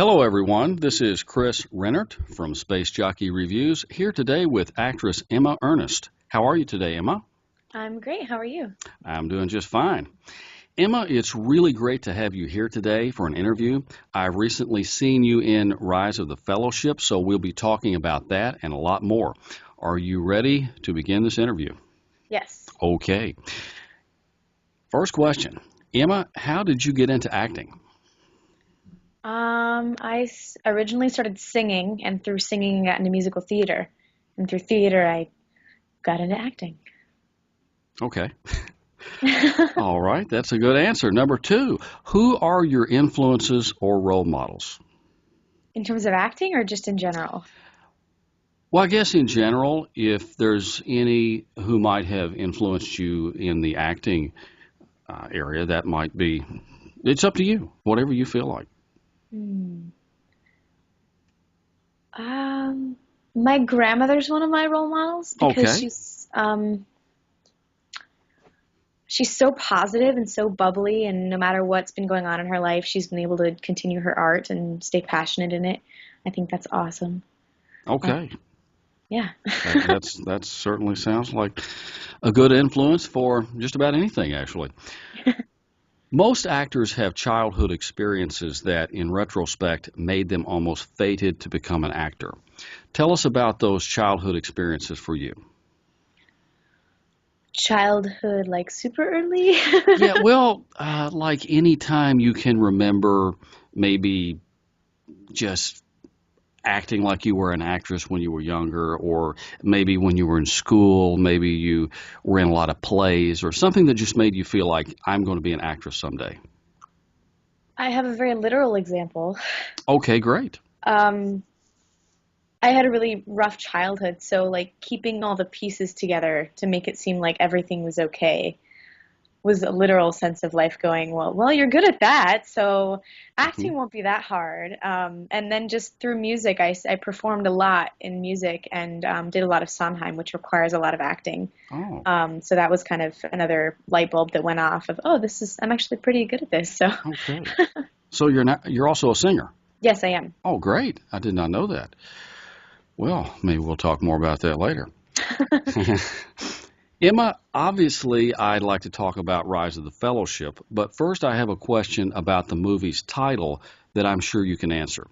Hello, everyone. This is Chris Rennirt from Space Jockey Reviews, here today with actress Emma Earnest. How are you today, Emma? I'm great. How are you? I'm doing just fine. Emma, it's really great to have you here today for an interview. I've recently seen you in Rise of the Fellowship, so we'll be talking about that and a lot more. Are you ready to begin this interview? Yes. Okay. First question. Emma, how did you get into acting? Originally started singing, and through singing, I got into musical theater. And through theater, I got into acting. Okay. All right, that's a good answer. Number two, who are your influences or role models? In terms of acting or just in general? Well, I guess in general, if there's any who might have influenced you in the acting area, that might be, it's up to you, whatever you feel like. Hmm. Um, my grandmother's one of my role models because Okay. she's so positive and so bubbly, and no matter what's been going on in her life, she's been able to continue her art and stay passionate in it. I think that's awesome. Uh, Okay. yeah. That certainly sounds like a good influence for just about anything, actually. Most actors have childhood experiences that, in retrospect, made them almost fated to become an actor. Tell us about those childhood experiences for you. Childhood, like super early. Yeah, well, like any time you can remember maybe just acting like you were an actress when you were younger, or maybe when you were in school, maybe you were in a lot of plays, or something that just made you feel like I'm going to be an actress someday. I have a very literal example. Okay, great. Um, I had a really rough childhood, so like keeping all the pieces together to make it seem like everything was okay was a literal sense of life going, well, you're good at that, so Hmm. acting won't be that hard. And then just through music, I performed a lot in music and did a lot of Sondheim, which requires a lot of acting. Oh, So that was kind of another light bulb that went off of, oh, I'm actually pretty good at this. So okay. So you're also a singer. yes, I am. Oh, great. I did not know that. Well, maybe we'll talk more about that later. Emma, obviously, I'd like to talk about Rise of the Fellowship, but first I have a question about the movie's title that I'm sure you can answer.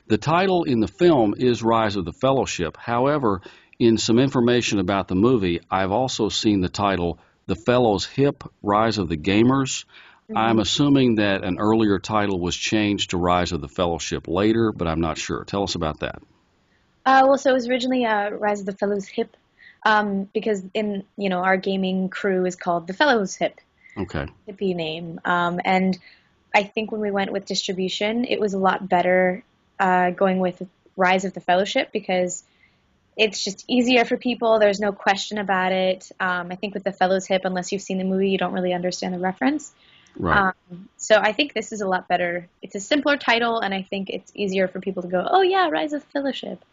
The title in the film is Rise of the Fellowship. However, in some information about the movie, I've also seen the title The Fellows Hip, Rise of the Gamers. I'm hmm assuming that an earlier title was changed to Rise of the Fellowship later, but I'm not sure. Tell us about that. Well, so it was originally Rise of the Fellows Hip, because our gaming crew is called the Fellows Hip, Okay. hippie name. And I think when we went with distribution, it was a lot better going with Rise of the Fellowship because it's just easier for people. There's no question about it. I think with the Fellows Hip, unless you've seen the movie, you don't really understand the reference. Right. Um, so I think this is a lot better. It's a simpler title, and I think it's easier for people to go, oh yeah, Rise of the Fellowship.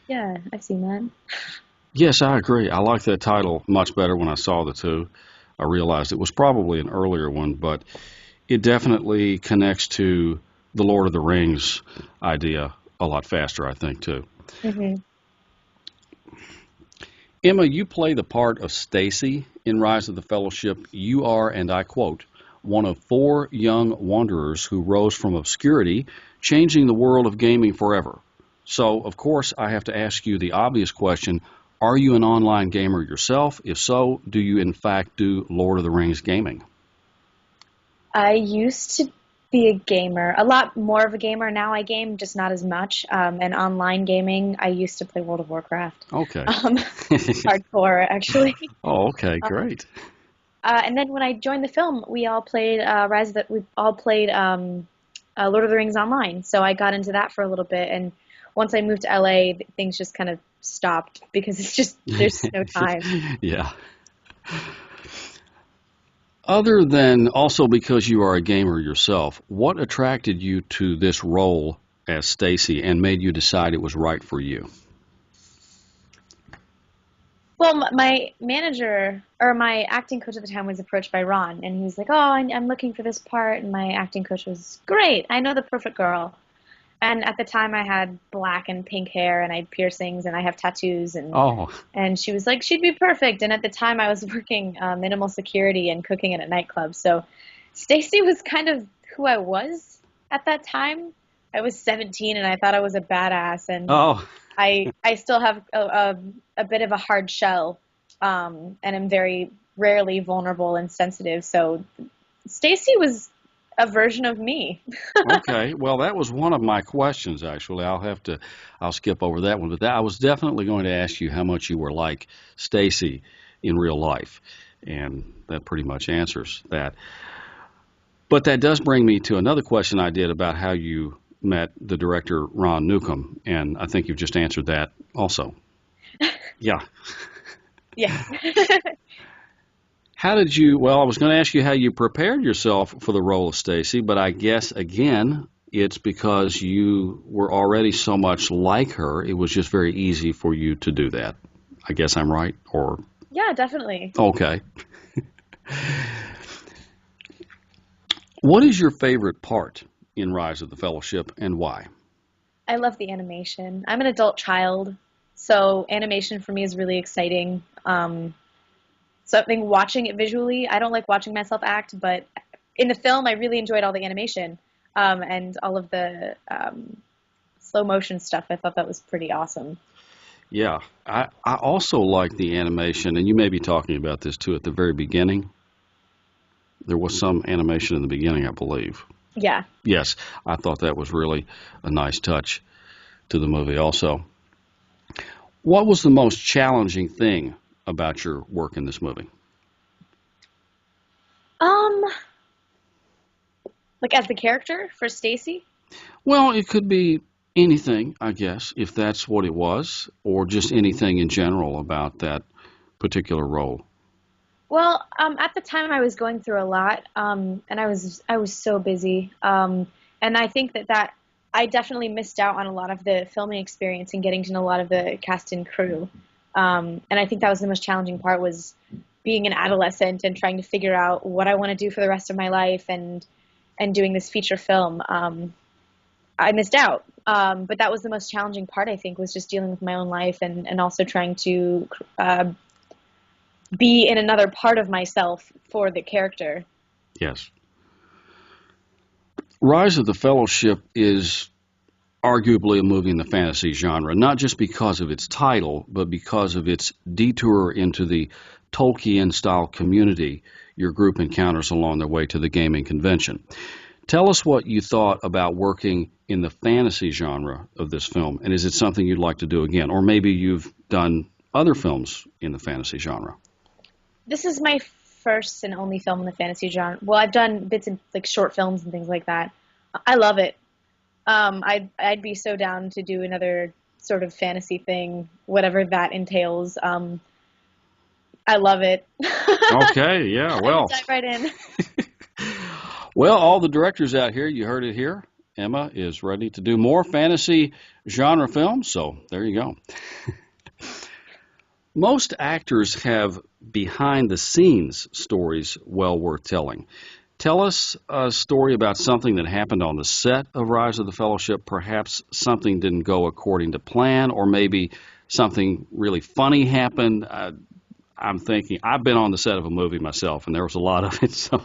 Yeah, I've seen that. Yes, I agree. I like that title much better when I saw the two. I realized it was probably an earlier one, but it definitely connects to the Lord of the Rings idea a lot faster, I think, too. hmm Emma, you play the part of Stacy in Rise of the Fellowship. You are, and I quote, one of four young wanderers who rose from obscurity, changing the world of gaming forever. So, of course, I have to ask you the obvious question. Are you an online gamer yourself? If so, do you in fact do Lord of the Rings gaming? I used to be a gamer, a lot more of a gamer. Now I game, just not as much. And online gaming, I used to play World of Warcraft. Okay. Um, hardcore, actually. Oh, okay, Um, great. and then when I joined the film, we all played we all played Lord of the Rings online. So I got into that for a little bit, and once I moved to LA, things just kind of stopped because it's just there's no time. Yeah. Other than also because you are a gamer yourself, what attracted you to this role as Stacy and made you decide it was right for you? Well, my manager or my acting coach at the time was approached by Ron, and he was like, "Oh, I'm looking for this part," and my acting coach was, "Great, I know the perfect girl." And at the time, I had black and pink hair, and I had piercings, and I have tattoos, Oh, and she was like, she'd be perfect. And at the time, I was working minimal security and cooking at a nightclub. So Stacy was kind of who I was at that time. I was 17, and I thought I was a badass, and oh, I still have a bit of a hard shell, and I'm very rarely vulnerable and sensitive. So Stacy was a version of me. okay. Well, that was one of my questions, actually. I'll skip over that one. But I was definitely going to ask you how much you were like Stacy in real life. And that pretty much answers that. But that does bring me to another question I did about how you met the director, Ron Newcomb. And I think you've just answered that also. Yeah. Yes. How did you, well, I was going to ask you how you prepared yourself for the role of Stacy, but I guess, again, it's because you were already so much like her, it was just very easy for you to do that. I guess I'm right, or, Yeah, definitely. okay. What is your favorite part in Rise of the Fellowship and why? I love the animation. I'm an adult child, so animation for me is really exciting. So I think watching it visually, I don't like watching myself act, but in the film, I really enjoyed all the animation, and all of the slow motion stuff. I thought that was pretty awesome. Yeah, I also like the animation, and you may be talking about this too at the very beginning. There was some animation in the beginning, I believe. Yeah. Yes, I thought that was really a nice touch to the movie also. What was the most challenging thing about your work in this movie? Um, like as the character for Stacy? Well, it could be anything, I guess, if that's what it was, or just anything in general about that particular role. Well, at the time I was going through a lot, and I was so busy, and I think that I definitely missed out on a lot of the filming experience and getting to know a lot of the cast and crew, and I think that was the most challenging part was being an adolescent and trying to figure out what I want to do for the rest of my life and doing this feature film. I missed out, but that was the most challenging part. I think was just dealing with my own life and also trying to be in another part of myself for the character. Yes. Rise of the Fellowship is arguably a movie in the fantasy genre, not just because of its title, but because of its detour into the Tolkien style community your group encounters along their way to the gaming convention. Tell us what you thought about working in the fantasy genre of this film, and is it something you'd like to do again? Or maybe you've done other films in the fantasy genre. This is my first and only film in the fantasy genre. Well, I've done bits of like short films and things like that. I love it. I'd be so down to do another sort of fantasy thing, whatever that entails. I love it. Okay, yeah, I well. would dive right in. Well, all the directors out here, you heard it here. Emma is ready to do more fantasy genre films, so there you go. Most actors have behind the scenes stories well worth telling. Tell us a story about something that happened on the set of Rise of the Fellowship. Perhaps something didn't go according to plan, or maybe something really funny happened. I'm thinking, I've been on the set of a movie myself, and there was a lot of it, so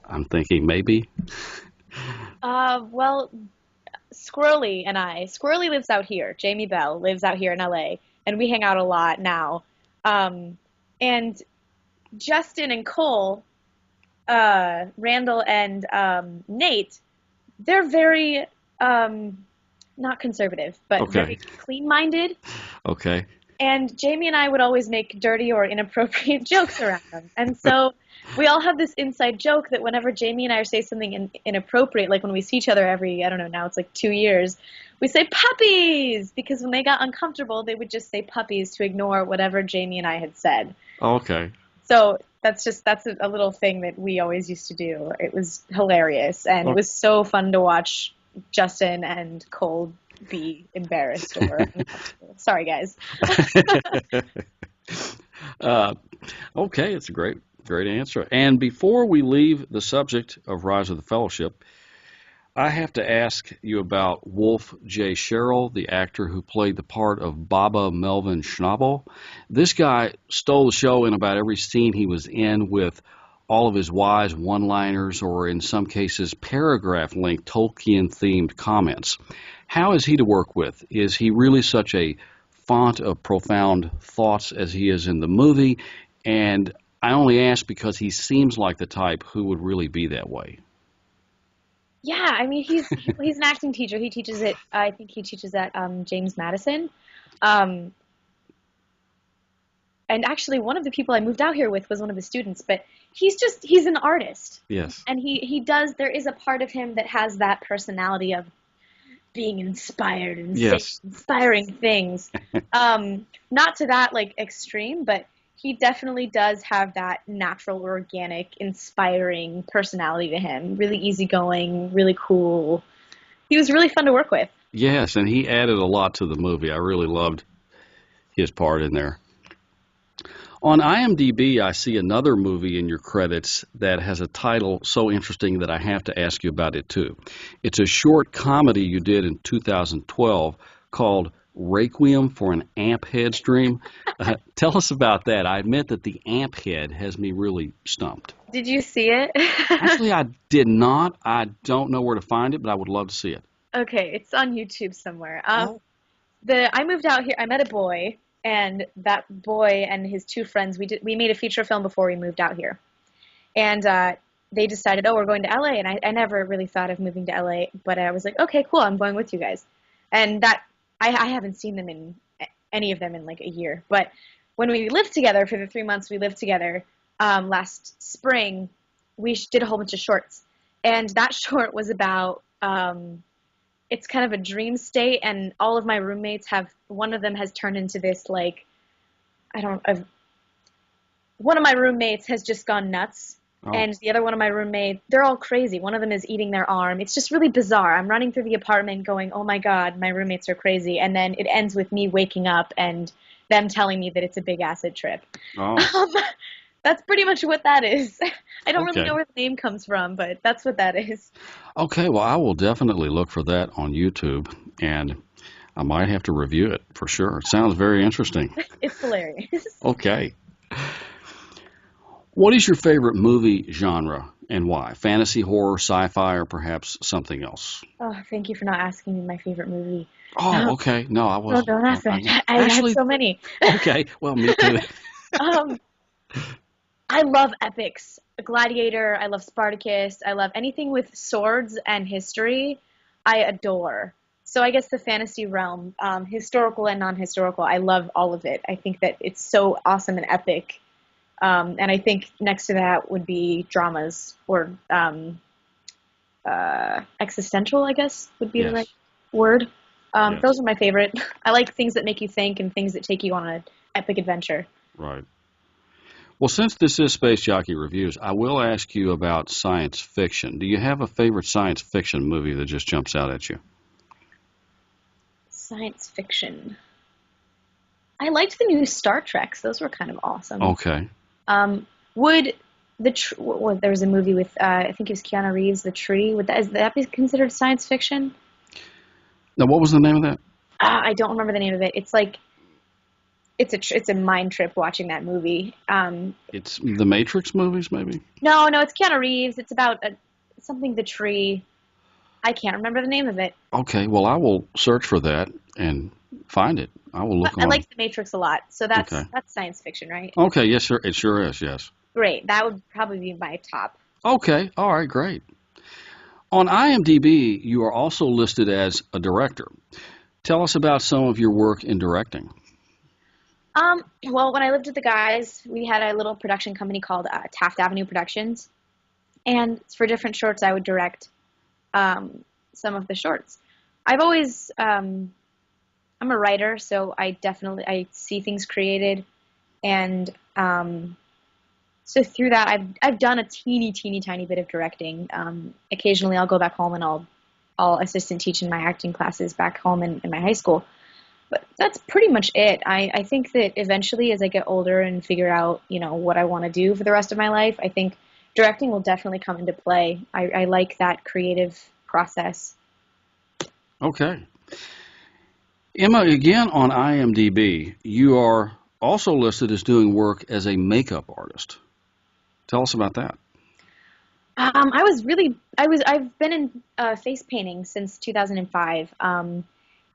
I'm thinking maybe. Well, Squirrely lives out here. Jamie Bell lives out here in LA, and we hang out a lot now. And Justin and Cole, Randall and Nate, they're very not conservative, but Okay. very clean-minded. Okay. And Jamie and I would always make dirty or inappropriate jokes around them. And so we all have this inside joke that whenever Jamie and I say something inappropriate, like when we see each other every, I don't know, now it's like 2 years, we say puppies, because when they got uncomfortable, they would just say puppies to ignore whatever Jamie and I had said. Okay. So that's a little thing that we always used to do. It was hilarious, and it was so fun to watch Justin and Cole be embarrassed or uncomfortable. Sorry, guys. Okay, it's a great answer. And before we leave the subject of Rise of the Fellowship, I have to ask you about Wolf J. Sherrill, the actor who played the part of Baba Melvin Schnabel. This guy stole the show in about every scene he was in with all of his wise one-liners or, in some cases, paragraph-length Tolkien-themed comments. How is he to work with? Is he really such a font of profound thoughts as he is in the movie? And I only ask because he seems like the type who would really be that way. Yeah, I mean he's an acting teacher. He teaches it. I think he teaches at James Madison. Um, and actually, one of the people I moved out here with was one of his students. But he's an artist, Yes. and he does. There is a part of him that has that personality of being inspired and saying Yes. inspiring things. Not to that like extreme, but he definitely does have that natural, organic, inspiring personality to him. Really easygoing, really cool. He was really fun to work with. Yes, and he added a lot to the movie. I really loved his part in there. On IMDb, I see another movie in your credits that has a title so interesting that I have to ask you about it too. It's a short comedy you did in 2012 called Requiem for an Amp Head Stream. Tell us about that. I admit that the amp head has me really stumped. Did you see it? Actually, I did not. I don't know where to find it, but I would love to see it. Okay, it's on YouTube somewhere. Oh. I moved out here. I met a boy, and that boy and his two friends. We made a feature film before we moved out here, and they decided, oh, we're going to LA, and I never really thought of moving to LA, but I was like, okay, cool, I'm going with you guys, and that I haven't seen them in any of them in like a year, but when we lived together for the 3 months we lived together last spring, we did a whole bunch of shorts, and that short was about. It's kind of a dream state, and all of my roommates one of them has turned into this, like, I don't, one of my roommates has just gone nuts, Oh. and the other one of my roommates, they're all crazy. One of them is eating their arm. It's just really bizarre. I'm running through the apartment going, oh my God, my roommates are crazy, and then it ends with me waking up and them telling me that it's a big acid trip. Oh. That's pretty much what that is. I don't really Okay. know where the name comes from, but that's what that is. Okay, well, I will definitely look for that on YouTube, and I might have to review it for sure. It sounds very interesting. It's hilarious. Okay. What is your favorite movie genre and why? Fantasy, horror, sci-fi, or perhaps something else? Oh, thank you for not asking me my favorite movie. Oh, okay. No, I No, wasn't. don't ask that. I had Actually, so many. okay. Well, me too. Um, I love epics. Gladiator, I love Spartacus, I love anything with swords and history, I adore. So I guess the fantasy realm, historical and non-historical, I love all of it. I think that it's so awesome and epic. And I think next to that would be dramas or existential, I guess would be the right Yes. word. Yes. Those are my favorite. I like things that make you think and things that take you on an epic adventure. Right. Well, since this is Space Jockey Reviews, I will ask you about science fiction. Do you have a favorite science fiction movie that just jumps out at you? Science fiction. I liked the new Star Treks. Those were kind of awesome. Okay. Would there was a movie with I think it was Keanu Reeves, The Tree. Is that be considered science fiction? Now, what was the name of that? I don't remember the name of it. It's like it's a mind trip watching that movie. It's the Matrix movies, maybe? No, it's Keanu Reeves. It's about something The Tree. I can't remember the name of it. Okay, well, I will search for that and find it. I will look I on. like The Matrix a lot, so that's Okay. that's science fiction, right? Okay, yes, sir. It sure is, yes. Great. That would probably be my top. Okay, all right, great. On IMDb, you are also listed as a director. Tell us about some of your work in directing. Well, when I lived with the guys, we had a little production company called Taft Avenue Productions, and for different shorts, I would direct some of the shorts. I've always, I'm a writer, so I see things created, and so through that, I've done a teeny tiny bit of directing. Occasionally, I'll go back home and I'll assistant teach in my acting classes back home in my high school. But that's pretty much it. I think that eventually, as I get older and figure out, what I want to do for the rest of my life, I think directing will definitely come into play. I like that creative process. Okay. Emma, again on IMDb, you are also listed as doing work as a makeup artist. Tell us about that. I've been in face painting since 2005.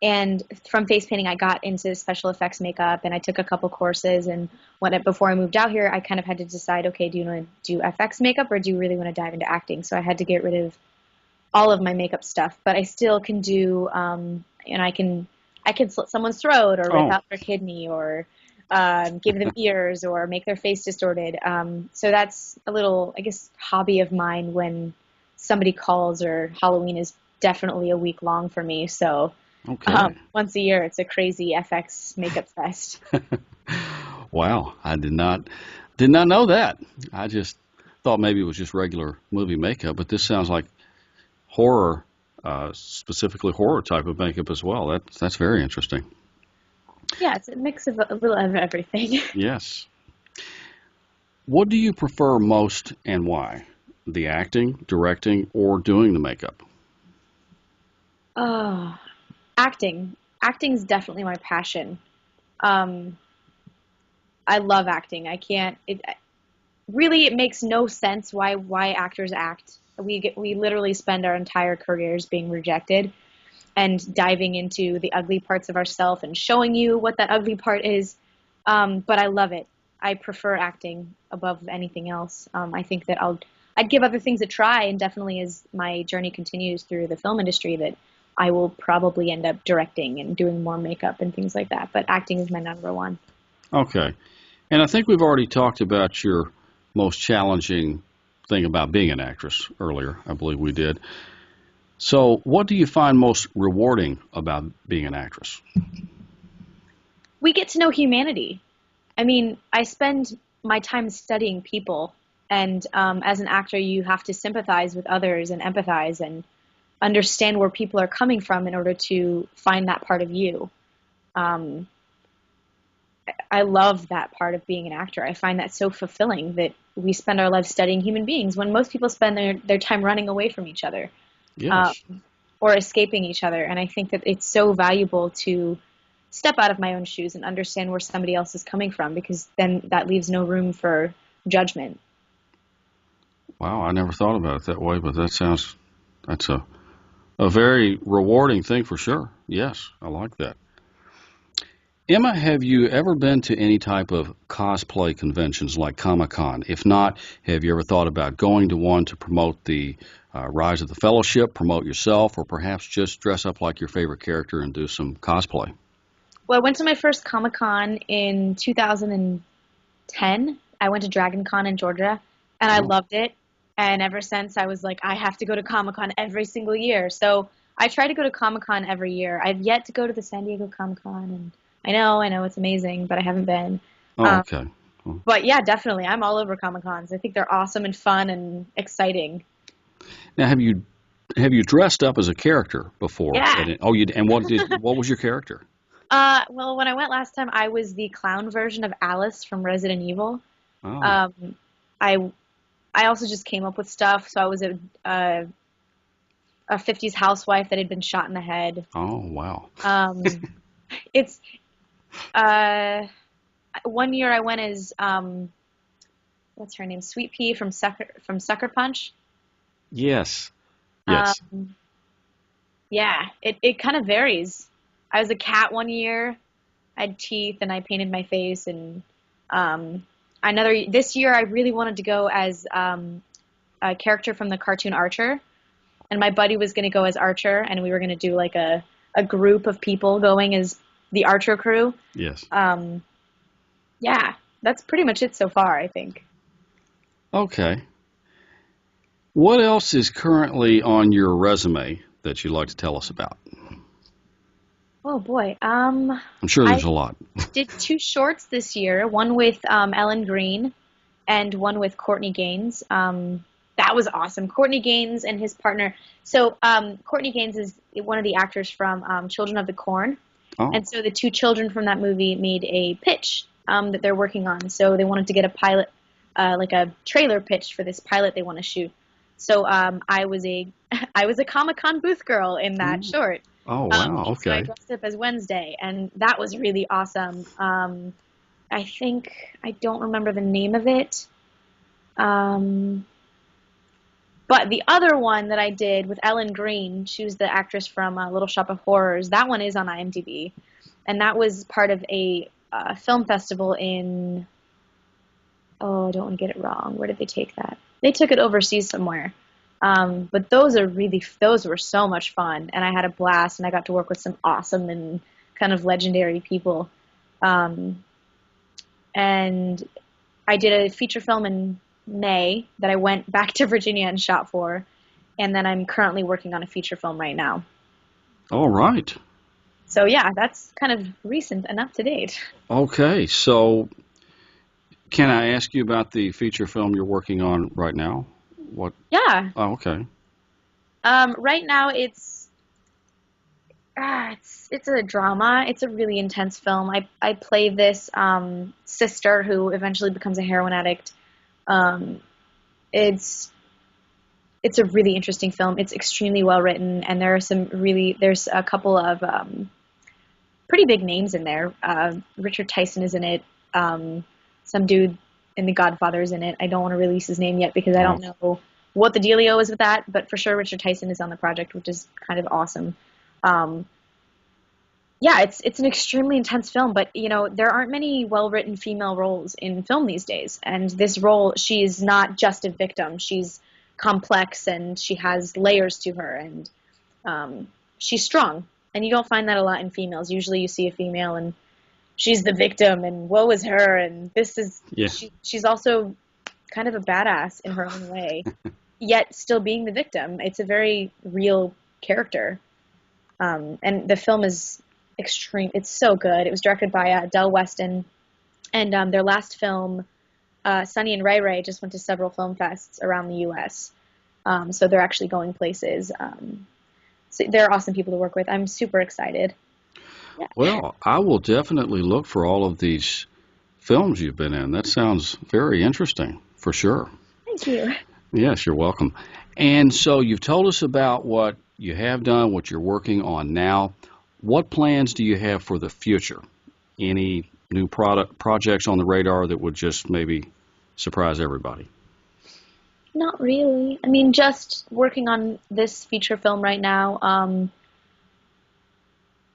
And from face painting, I got into special effects makeup, and I took a couple courses. And before I moved out here, I kind of had to decide, okay, do you want to do FX makeup, or do you really want to dive into acting? So I had to get rid of all of my makeup stuff, but I still can do, and I can slit someone's throat, or rip out their kidney, or give them ears, or make their face distorted. So that's a little, I guess, hobby of mine when somebody calls, or Halloween is definitely a week long for me. So once a year, it's a crazy FX makeup fest. Wow, I did not know that. I just thought maybe it was just regular movie makeup, but this sounds like horror, specifically horror type of makeup as well. That's very interesting. Yeah, it's a mix of a little of everything. Yes. What do you prefer most and why? The acting, directing, or doing the makeup? Acting. Acting is definitely my passion. I love acting. I can't. It makes no sense why actors act. We literally spend our entire careers being rejected and diving into the ugly parts of ourselves and showing you what that ugly part is. But I love it. I prefer acting above anything else. I think that I'd give other things a try, and definitely as my journey continues through the film industry, that I will probably end up directing and doing more makeup and things like that. But acting is my number one. Okay. And I think we've already talked about your most challenging thing about being an actress earlier. I believe we did. So what do you find most rewarding about being an actress? We get to know humanity. I mean, I spend my time studying people, and as an actor, you have to sympathize with others and empathize and understand where people are coming from in order to find that part of you. I love that part of being an actor. I find that so fulfilling, that we spend our lives studying human beings when most people spend their time running away from each other. Yes. Or escaping each other. And I think that it's so valuable to step out of my own shoes and understand where somebody else is coming from, because then that leaves no room for judgment. Wow, I never thought about it that way, but that's a very rewarding thing for sure. Yes, I like that. Emma, have you ever been to any type of cosplay conventions like Comic-Con? If not, have you ever thought about going to one to promote the Rise of the Fellowship, promote yourself, or perhaps just dress up like your favorite character and do some cosplay? Well, I went to my first Comic-Con in 2010. I went to Dragon Con in Georgia, and I loved it. And ever since, I was like, I have to go to Comic-Con every single year. So I try to go to Comic-Con every year. I've yet to go to the San Diego Comic-Con, and I know it's amazing, but I haven't been. Oh, okay. But yeah, definitely. I'm all over Comic-Cons. I think they're awesome and fun and exciting. Now, have you dressed up as a character before? Yeah. And what was your character? Well, when I went last time, I was the clown version of Alice from Resident Evil. Oh. I also just came up with stuff. So I was a 50s housewife that had been shot in the head. Oh, wow. It's one year I went as what's her name? Sweet Pea from Sucker Punch. Yes. Yeah, it kind of varies. I was a cat one year. I had teeth, and I painted my face. And this year I really wanted to go as a character from the cartoon Archer, and my buddy was going to go as Archer, and we were going to do like a group of people going as the Archer crew. Yes. Yeah, that's pretty much it so far, I think. Okay. What else is currently on your resume that you'd like to tell us about? Oh boy. I'm sure there's a lot. Did 2 shorts this year, one with Ellen Green and one with Courtney Gaines. That was awesome. Courtney Gaines and his partner. So Courtney Gaines is one of the actors from Children of the Corn. Oh. And so the 2 children from that movie made a pitch that they're working on. So they wanted to get a pilot, like a trailer pitch for this pilot they want to shoot. So I was a I was a Comic-Con booth girl in that Mm. short. Oh, wow. So I Okay. dressed up as Wednesday, and that was really awesome. I think I don't remember the name of it. Um, but the other one that I did with Ellen Greene, she was the actress from Little Shop of Horrors. That one is on IMDb, and that was part of a film festival in. Oh, I don't want to get it wrong. Where did they take that? They took it overseas somewhere. But those were so much fun, and I had a blast, and I got to work with some awesome and kind of legendary people. Um, and I did a feature film in May that I went back to Virginia and shot for, and then I'm currently working on a feature film right now. All right. So yeah, that's kind of recent and up to date. Okay. So, can I ask you about the feature film you're working on right now? What? Yeah. Oh, okay. Right now it's a drama. It's a really intense film. I play this sister who eventually becomes a heroin addict. Um, it's it's a really interesting film. It's extremely well written, and there's a couple of pretty big names in there. Richard Tyson is in it. Some dude in The Godfather is in it. I don't want to release his name yet because I Oh, don't know what the dealio is with that, but for sure Richard Tyson is on the project, which is kind of awesome. Um, yeah, it's an extremely intense film, but there aren't many well-written female roles in film these days. And this role, she's not just a victim. She's complex and she has layers to her, and she's strong. And you don't find that a lot in females. Usually you see a female and she's the victim and woe is her, and yeah. she's also kind of a badass in her own way, yet still being the victim. It's a very real character. And the film is extreme. It's so good. It was directed by Del Weston, and their last film, Sonny and Ray Ray, just went to several film fests around the U.S. So they're actually going places. So they're awesome people to work with. I'm super excited. Yeah. Well, I will definitely look for all of these films you've been in. That sounds very interesting, for sure. Thank you. Yes, you're welcome. And so you've told us about what you have done, what you're working on now. What plans do you have for the future? Any new projects on the radar that would just maybe surprise everybody? Not really. I mean, just working on this feature film right now.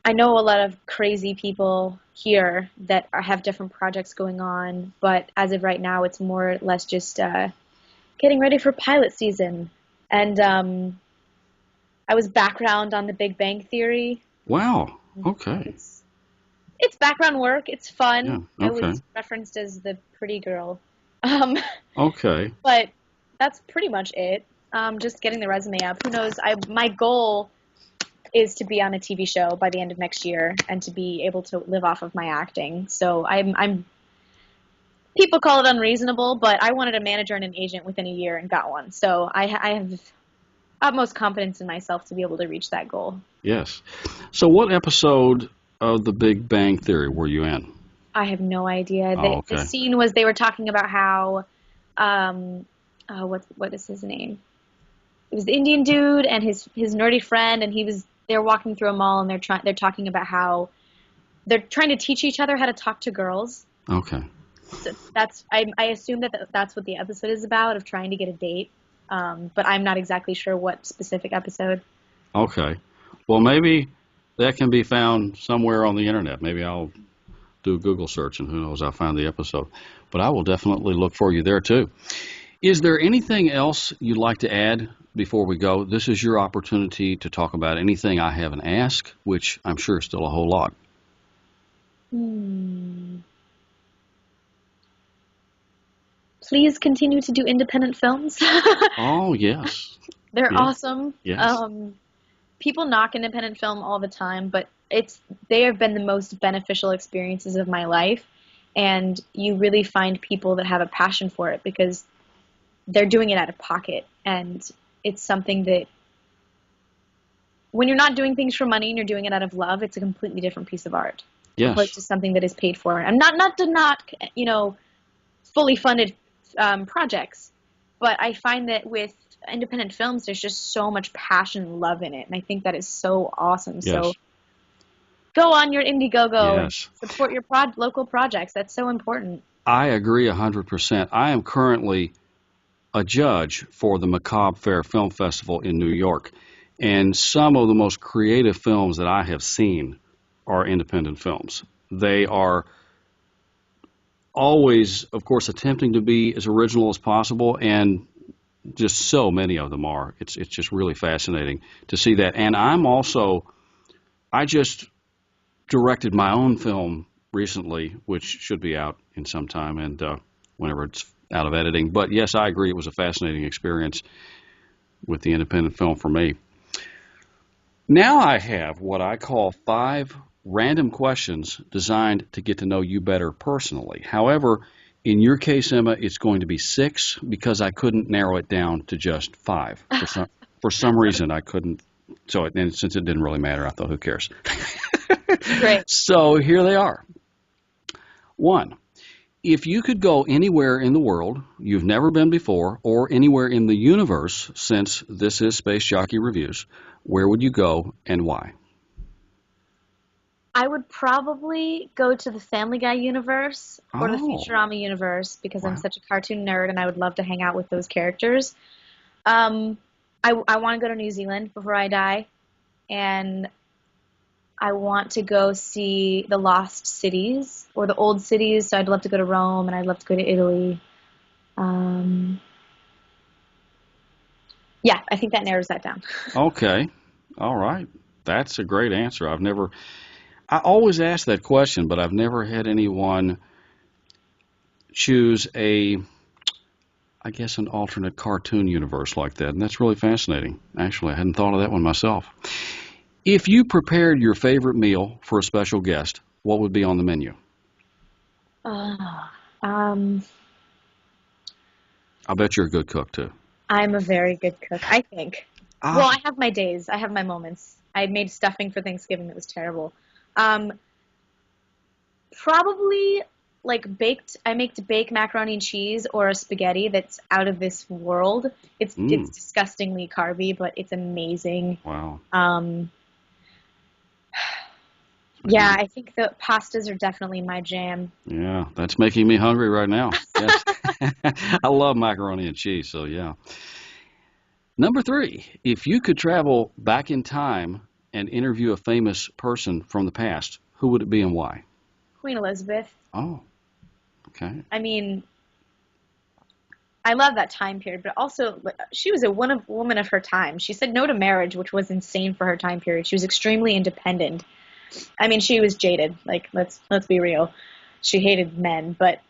I know a lot of crazy people here that have different projects going on, but as of right now, it's more or less just getting ready for pilot season. And I was background on The Big Bang Theory. Wow. Okay. It's background work. It's Yeah. fun. I Okay. was referenced as the pretty girl. Um, Okay. but that's pretty much it. Just getting the resume up. Who knows? My goal is to be on a TV show by the end of next year and to be able to live off of my acting. So I'm people call it unreasonable, but I wanted a manager and an agent within a year and got one. So I have utmost confidence in myself to be able to reach that goal. Yes. So what episode of The Big Bang Theory were you in? I have no idea. Oh, The okay. scene was they were talking about how, what is his name? It was the Indian dude and his nerdy friend, and they're walking through a mall and they're talking about how they're trying to teach each other how to talk to girls. Okay. So I assume that's what the episode is about, of trying to get a date. But I'm not exactly sure what specific episode. Okay. Well, maybe that can be found somewhere on the internet. Maybe I'll do a Google search and who knows, I'll find the episode. But I will definitely look for you there too. Is there anything else you'd like to add before we go? This is your opportunity to talk about anything I haven't asked, which I'm sure is still a whole lot. Please continue to do independent films. Oh, yes. They're Yeah. awesome. Yes. People knock independent film all the time, but they have been the most beneficial experiences of my life. And you really find people that have a passion for it because they're doing it out of pocket. And it's something that when you're not doing things for money and you're doing it out of love, it's a completely different piece of art. Opposed Yes. to something that is paid for. I'm not to knock, fully funded projects, But I find that with independent films, there's just so much passion and love in it, and I think that is so awesome. Yes. So go on your Indiegogo and Yes. support your local projects. That's so important. I agree 100%. I am currently a judge for the Macabre Fair Film Festival in New York, and some of the most creative films that I have seen are independent films. They are always, of course, attempting to be as original as possible, and just so many of them are. It's just really fascinating to see that. And I just directed my own film recently, which should be out in some time, and whenever it's out of editing. But yes, I agree. It was a fascinating experience with the independent film for me. Now I have what I call 5 random questions designed to get to know you better personally. However, in your case, Emma, it's going to be 6 because I couldn't narrow it down to just 5. For some reason, I couldn't. So, and since it didn't really matter, I thought, who cares? Great. So here they are. 1. If you could go anywhere in the world you've never been before, or anywhere in the universe, since this is Space Jockey Reviews, where would you go and why? I would probably go to the Family Guy universe or the Oh, Futurama universe, because I'm wow. such a cartoon nerd and I would love to hang out with those characters. Um, I want to go to New Zealand before I die, and I want to go see the lost cities or the old cities. So I'd love to go to Rome and I'd love to go to Italy. Um, yeah, I think that narrows that down. Okay. All right. That's a great answer. I always ask that question, but I've never had anyone choose I guess, an alternate cartoon universe like that. And that's really fascinating. Actually, I hadn't thought of that one myself. If you prepared your favorite meal for a special guest, what would be on the menu? Uh, um, I bet you're a good cook, too. I'm a very good cook, I think. Well, Ah, I have my days. I have my moments. I made stuffing for Thanksgiving that was terrible. Um, Probably like baked. I make baked macaroni and cheese or a spaghetti that's out of this world. It's mm, disgustingly carby, but it's amazing. wow. Um, yeah, Man. I think the pastas are definitely my jam. Yeah, that's making me hungry right now. Yes. I love macaroni and cheese, so yeah. Number 3, if you could travel back in time and interview a famous person from the past, who would it be and why? Queen Elizabeth. Oh, okay. I mean, I love that time period, but also she was a woman of her time. She said no to marriage, which was insane for her time period. She was extremely independent. I mean, she was jaded. Like, let's be real. She hated men, but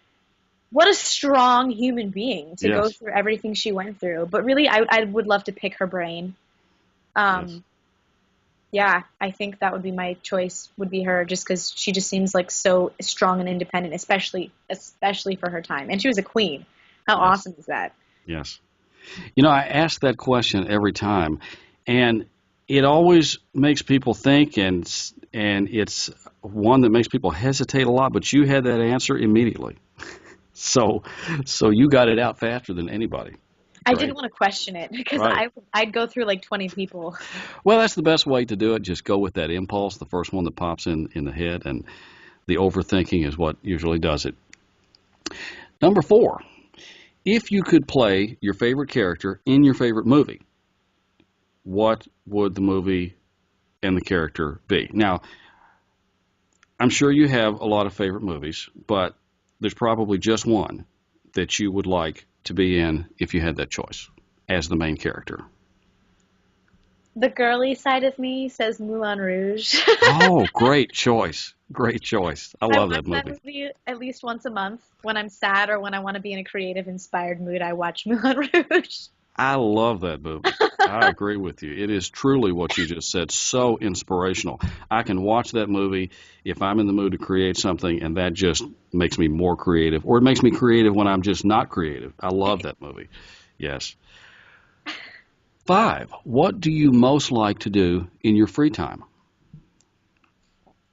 what a strong human being to go Yes, through everything she went through. But really, I would love to pick her brain. yes. Um, yeah, I think that would be my choice. Would be her, just because she just seems like so strong and independent, especially for her time. And she was a queen. How Yes, awesome is that? yes. I ask that question every time, and it always makes people think, and it's one that makes people hesitate a lot. But you had that answer immediately, so so you got it out faster than anybody. I didn't Great, want to question it because right? I'd go through like 20 people. Well, that's the best way to do it. Just go with that impulse, the first one that pops in the head, and the overthinking is what usually does it. Number 4, if you could play your favorite character in your favorite movie, what would the movie and the character be? Now, I'm sure you have a lot of favorite movies, but there's probably just one that you would like to be in if you had that choice as the main character. The girly side of me says Moulin Rouge. Oh, great choice. Great choice. I I love watch that that movie. movie at least once a month when I'm sad or when I want to be in a creative, inspired mood. I watch Moulin Rouge. I love that movie. I agree with you. It is truly what you just said, so inspirational. I can watch that movie if I'm in the mood to create something, and that just makes me more creative, or it makes me creative when I'm just not creative. I love that movie. Yes. 5, what do you most like to do in your free time?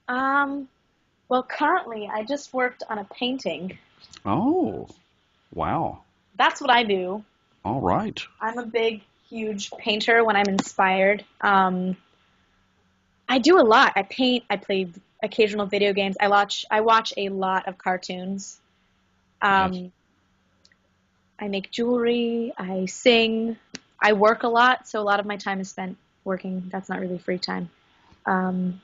Um, well, currently I just worked on a painting. Oh, wow. That's what I do. All right. I'm a big, huge painter when I'm inspired. I do a lot. I paint. I play occasional video games. I watch a lot of cartoons. Yes. Um, I make jewelry. I sing. I work a lot, so a lot of my time is spent working. That's not really free time. Um,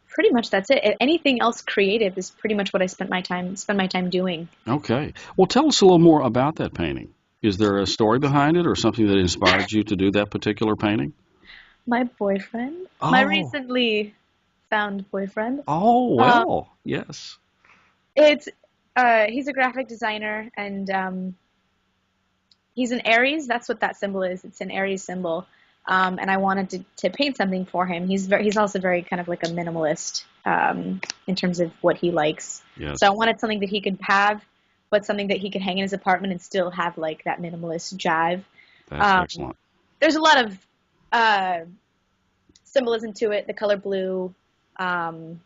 Pretty much that's it. Anything else creative is pretty much what I spend my time doing. Okay. Well, tell us a little more about that painting. Is there a story behind it or something that inspired you to do that particular painting? My boyfriend, my Oh, recently found boyfriend. oh, Um, well, yes. it's he's a graphic designer, and he's an Aries. That's what that symbol is. It's an Aries symbol. And I wanted to paint something for him. He's also very kind of like a minimalist in terms of what he likes. Yes, So I wanted something that he could have, but something that he could hang in his apartment and still have like that minimalist jive. that's Um, excellent. there's a lot of uh, symbolism to it. The color blue. Um,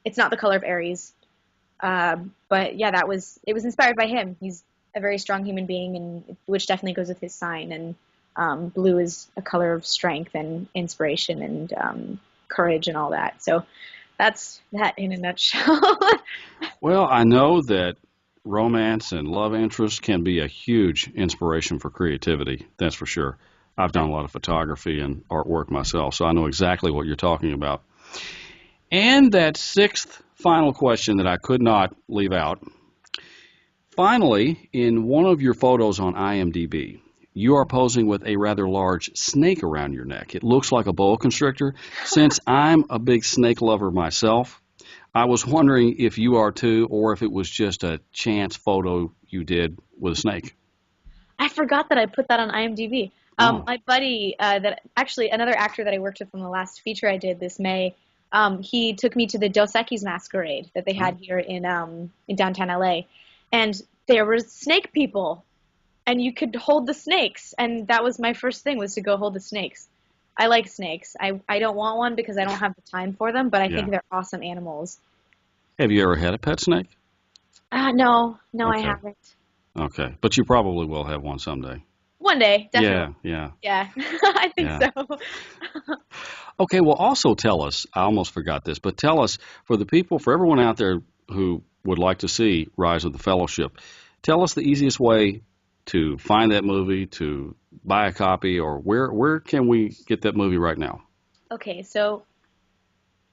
it's not the color of Aries, but yeah, it was inspired by him. He's a very strong human being, and which definitely goes with his sign. And blue is a color of strength and inspiration and courage and all that. So that's that in a nutshell. Well, I know that romance and love interest can be a huge inspiration for creativity. That's for sure. I've done a lot of photography and artwork myself, so I know exactly what you're talking about. And that sixth final question that I could not leave out. Finally, in one of your photos on IMDb, you are posing with a rather large snake around your neck. It looks like a boa constrictor. Since I'm a big snake lover myself, I was wondering if you are too, or if it was just a chance photo you did with a snake. I forgot that I put that on IMDb. Oh, My buddy, that actually another actor that I worked with from the last feature I did this May, he took me to the Dos Equis masquerade that they oh, had here in downtown LA, and there were snake people, and you could hold the snakes, and that was my first thing was to go hold the snakes. I like snakes. I don't want one because I don't have the time for them, but I yeah. think they're awesome animals. Have you ever had a pet snake? No, no, I Okay, haven't. okay. But you probably will have one someday. One day, definitely. Yeah, yeah, Yeah, I think yeah. so. Okay, well, also tell us, I almost forgot this, but tell us, for the people, for everyone out there who would like to see Rise of the Fellowship, tell us the easiest way to find that movie, to buy a copy, or where can we get that movie right now? Okay, so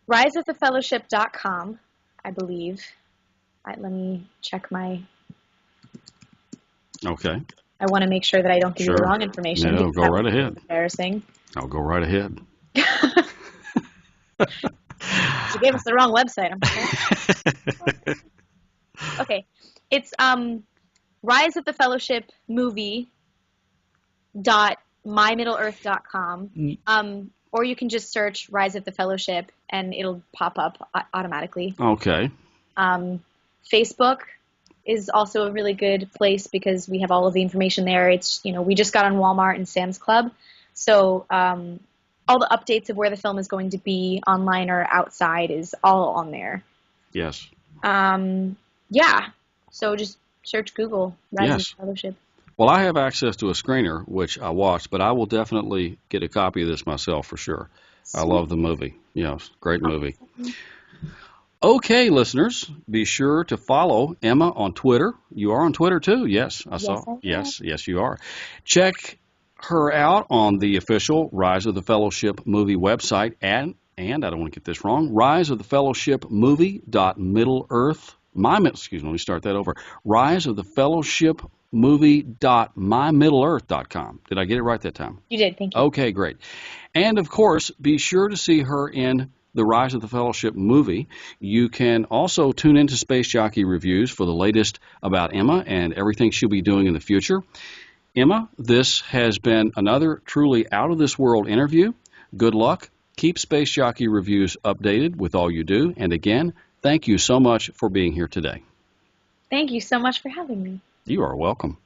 riseofthefellowship.com, I believe. Let me check my. Okay, I want to make sure that I don't give you the sure. wrong information No, because go that would right be really ahead. embarrassing. I'll go right ahead. You gave us the wrong website. I'm sorry. Okay, it's Rise of the Fellowship movie dot mymiddleearth.com. Or you can just search Rise of the Fellowship and it'll pop up automatically. Okay, Facebook is also a really good place because we have all of the information there. It's, we just got on Walmart and Sam's Club. So all the updates of where the film is going to be online or outside is all on there. yes, Yeah. So just search Google, Rise of yes. the Fellowship. Well, I have access to a screener, which I watched, but I will definitely get a copy of this myself for sure. I Sweet. love the movie. Great movie. Awesome. Okay, listeners, be sure to follow Emma on Twitter. You are on Twitter too. Yes, I Yes, saw. I am. Yes, yes, you are. Check her out on the official Rise of the Fellowship movie website and I don't want to get this wrong, Rise of the Fellowship movie dot Middle Earth. Excuse me, let me start that over. Rise of the Fellowship movie dot mymiddleearth.com. Did I get it right that time? You did. Thank you. Okay, great. And of course, be sure to see her in the Rise of the Fellowship movie. You can also tune into Space Jockey Reviews for the latest about Emma and everything she'll be doing in the future. Emma, this has been another truly out of this world interview. Good luck. Keep Space Jockey Reviews updated with all you do. And again, thank you so much for being here today. Thank you so much for having me. You are welcome.